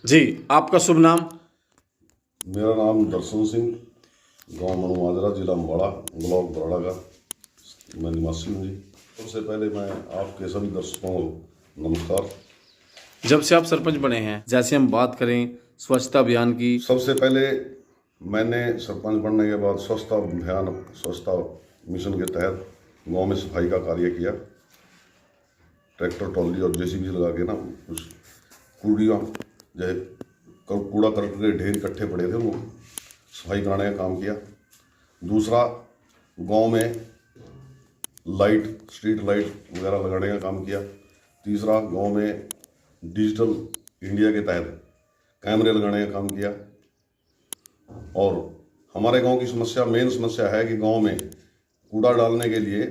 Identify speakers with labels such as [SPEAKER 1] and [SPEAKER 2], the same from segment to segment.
[SPEAKER 1] जी, आपका शुभ नाम?
[SPEAKER 2] मेरा नाम दर्शन सिंह, गांव मनमाजरा, जिला अम्बाड़ा, ब्लॉक बराड़ा का मैं निवासी हूँ जी। सबसे पहले मैं आपके सभी दर्शकों को नमस्कार।
[SPEAKER 1] जब से आप सरपंच बने हैं, जैसे हम बात करें स्वच्छता अभियान की,
[SPEAKER 2] सबसे पहले मैंने सरपंच बनने के बाद स्वच्छता अभियान, स्वच्छता मिशन के तहत गांव में सफाई का कार्य किया। ट्रैक्टर ट्रॉली और जेसीबी लगा के ना कुछ कूड़ियाँ जैसे कूड़ा करकट के ढेर इकट्ठे पड़े थे, वो सफाई कराने का काम किया। दूसरा, गांव में लाइट, स्ट्रीट लाइट वगैरह लगाने का काम किया। तीसरा, गांव में डिजिटल इंडिया के तहत कैमरे लगाने का काम किया। और हमारे गांव की समस्या, मेन समस्या है कि गांव में कूड़ा डालने के लिए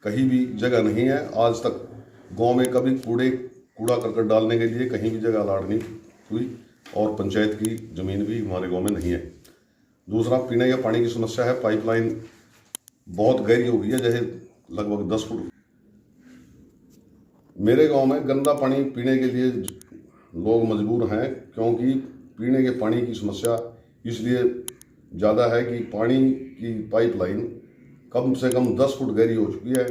[SPEAKER 2] कहीं भी जगह नहीं है। आज तक गांव में कभी कूड़ा करकट डालने के लिए कहीं भी जगह अलॉट नहीं हुई, और पंचायत की ज़मीन भी हमारे गांव में नहीं है। दूसरा, पीने के पानी की समस्या है। पाइपलाइन बहुत गहरी हो गई है, जैसे लगभग 10 फुट। मेरे गांव में गंदा पानी पीने के लिए लोग मजबूर हैं, क्योंकि पीने के पानी की समस्या इसलिए ज़्यादा है कि पानी की पाइपलाइन कम से कम 10 फुट गहरी हो चुकी है,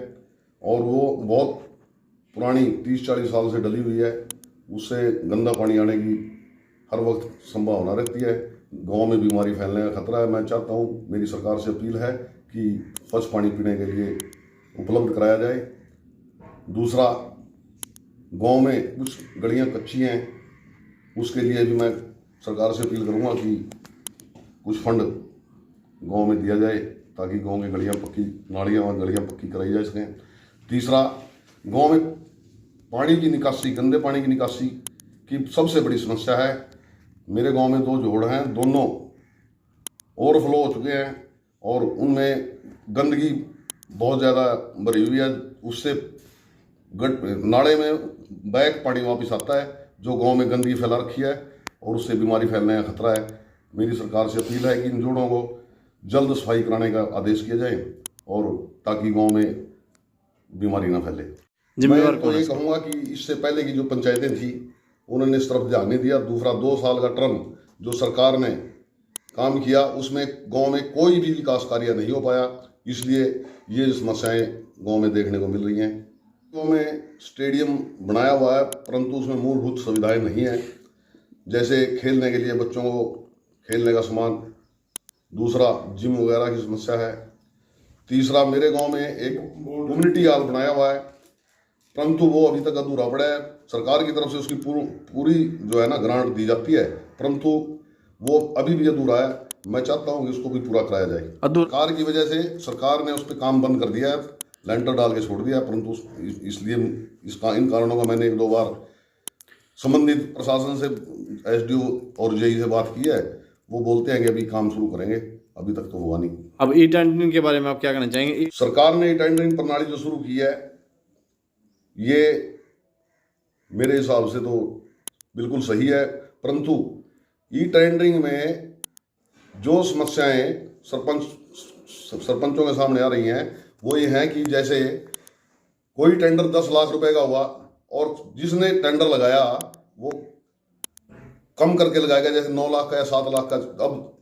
[SPEAKER 2] और वो बहुत पुरानी 30-40 साल से डली हुई है। उससे गंदा पानी आने की हर वक्त संभावना रहती है। गांव में बीमारी फैलने का खतरा है। मैं चाहता हूं, मेरी सरकार से अपील है कि स्वच्छ पानी पीने के लिए उपलब्ध कराया जाए। दूसरा, गांव में कुछ गलियां कच्ची हैं, उसके लिए भी मैं सरकार से अपील करूंगा कि कुछ फंड गांव में दिया जाए, ताकि गांव की गलियां पक्की, नालियां और गलियां पक्की कराई जा सकें। तीसरा, गांव में पानी की निकासी, गंदे पानी की निकासी की सबसे बड़ी समस्या है। मेरे गांव में 2 जोड़ हैं, दोनों ओवरफ्लो हो चुके हैं, और उनमें गंदगी बहुत ज़्यादा भरी हुई है। उससे नाले में बैक पानी वापस आता है, जो गांव में गंदगी फैला रखी है, और उससे बीमारी फैलने का खतरा है। मेरी सरकार से अपील है कि इन जोड़ों को जल्द सफाई कराने का आदेश किया जाए, और ताकि गांव में बीमारी ना फैले। मैं तो ये कहूँगा कि इससे पहले की जो पंचायतें थी, उन्होंने इस तरफ ध्यान नहीं दिया। दूसरा, 2 साल का टर्म जो सरकार ने काम किया, उसमें गांव में कोई भी विकास कार्य नहीं हो पाया, इसलिए ये समस्याएं गांव में देखने को मिल रही हैं। गांव में स्टेडियम बनाया हुआ है, परंतु उसमें मूलभूत सुविधाएं नहीं है, जैसे खेलने के लिए बच्चों को खेलने का सामान। दूसरा, जिम वगैरह की समस्या है। तीसरा, मेरे गांव में एक कम्युनिटी हॉल बनाया हुआ है, परंतु वो अभी तक अधूरा पड़ा है। सरकार की तरफ से उसकी पूरी जो है ना ग्रांट दी जाती है, परंतु वो अभी भी अधूरा है। मैं चाहता हूँ कि उसको भी पूरा कराया जाए। सरकार की वजह से सरकार ने उस पर काम बंद कर दिया है, लेंटर डाल के छोड़ दिया, परंतु इसलिए इन कारणों का मैंने 1-2 बार संबंधित प्रशासन से, एसडीओ और जेई से बात की है। वो बोलते हैं कि अभी काम शुरू करेंगे, अभी तक तो हुआ नहीं।
[SPEAKER 1] अब ई टेंडरिंग के बारे में आप क्या कहना चाहेंगे?
[SPEAKER 2] सरकार ने ई टेंडरिंग प्रणाली जो शुरू की है, ये मेरे हिसाब से तो बिल्कुल सही है, परंतु ई टेंडरिंग में जो समस्याएं सरपंचों के सामने आ रही हैं, वो ये हैं कि जैसे कोई टेंडर 10 लाख रुपए का हुआ, और जिसने टेंडर लगाया वो कम करके लगाएगा, जैसे 9 लाख का या 7 लाख का। अब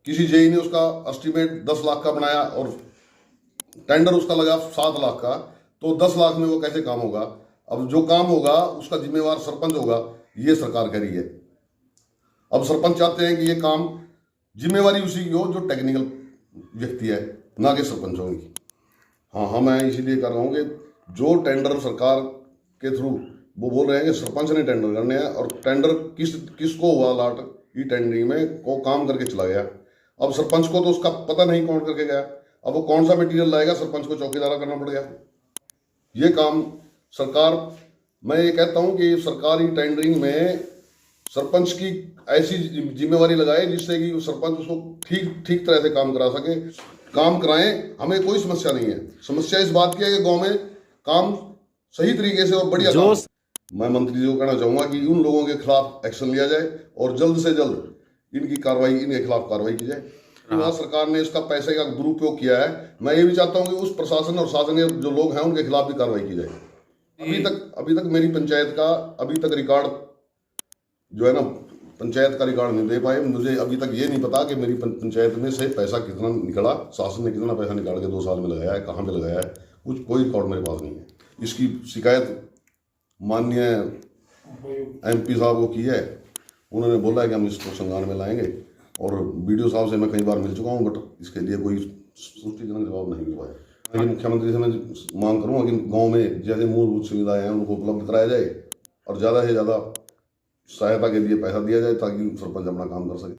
[SPEAKER 2] किसी जेई ने उसका एस्टिमेट 10 लाख का बनाया और टेंडर उसका लगा 7 लाख का, तो 10 लाख में वो कैसे काम होगा? अब जो काम होगा उसका जिम्मेवार सरपंच होगा, ये सरकार कह रही है। अब सरपंच चाहते हैं कि ये काम जिम्मेवारी उसी की हो जो टेक्निकल व्यक्ति है, ना कि सरपंचों की। हाँ, मैं इसीलिए कर रहा हूँ कि जो टेंडर सरकार के थ्रू, वो बोल रहे हैं कि सरपंच ने टेंडर करने हैं, और टेंडर किसको हुआ अलॉट ई टेंडरिंग में, को काम करके चला गया। अब सरपंच को तो उसका पता नहीं कौन करके गया, अब वो कौन सा मटेरियल लाएगा, सरपंच को चौकीदारा करना पड़ गया। ये काम सरकार, मैं ये कहता हूं कि सरकारी टेंडरिंग में सरपंच की ऐसी जिम्मेवारी लगाए जिससे कि सरपंच उसको ठीक तरह से काम करा सके। काम कराएं, हमें कोई समस्या नहीं है। समस्या इस बात की है कि गांव में काम सही तरीके से और बढ़िया काम। मैं मंत्री जी को कहना चाहूंगा कि उन लोगों के खिलाफ एक्शन लिया जाए, और जल्द से जल्द इनके खिलाफ कार्रवाई की जाए। वहाँ सरकार ने इसका पैसे का दुरुपयोग किया है, मैं ये भी चाहता हूँ कि उस प्रशासन और शासकीय जो लोग हैं उनके खिलाफ भी कार्रवाई की जाए। अभी तक मेरी पंचायत का अभी तक रिकॉर्ड जो है ना पंचायत का रिकॉर्ड नहीं दे पाए। मुझे अभी तक ये नहीं पता कि मेरी पंचायत में से पैसा कितना निकला, शासन ने कितना पैसा निकाल के 2 साल में लगाया है, कहाँ पे लगाया है, कुछ कोई रिकॉर्ड मेरे पास नहीं है। इसकी शिकायत माननीय MP साहब को की है। उन्होंने बोला है कि हम इसको संज्ञान में लाएंगे, और BDO साहब से मैं कई बार मिल चुका हूँ, बट इसके लिए कोई संतुष्टिजनक जवाब नहीं मिल पाया। मुख्यमंत्री से मैं मांग करूँगा कि गाँव में जैसे मूलभूत सुविधाएं हैं उनको उपलब्ध कराया जाए, और ज़्यादा से ज़्यादा सहायता के लिए पैसा दिया जाए ताकि सरपंच अपना काम कर सके।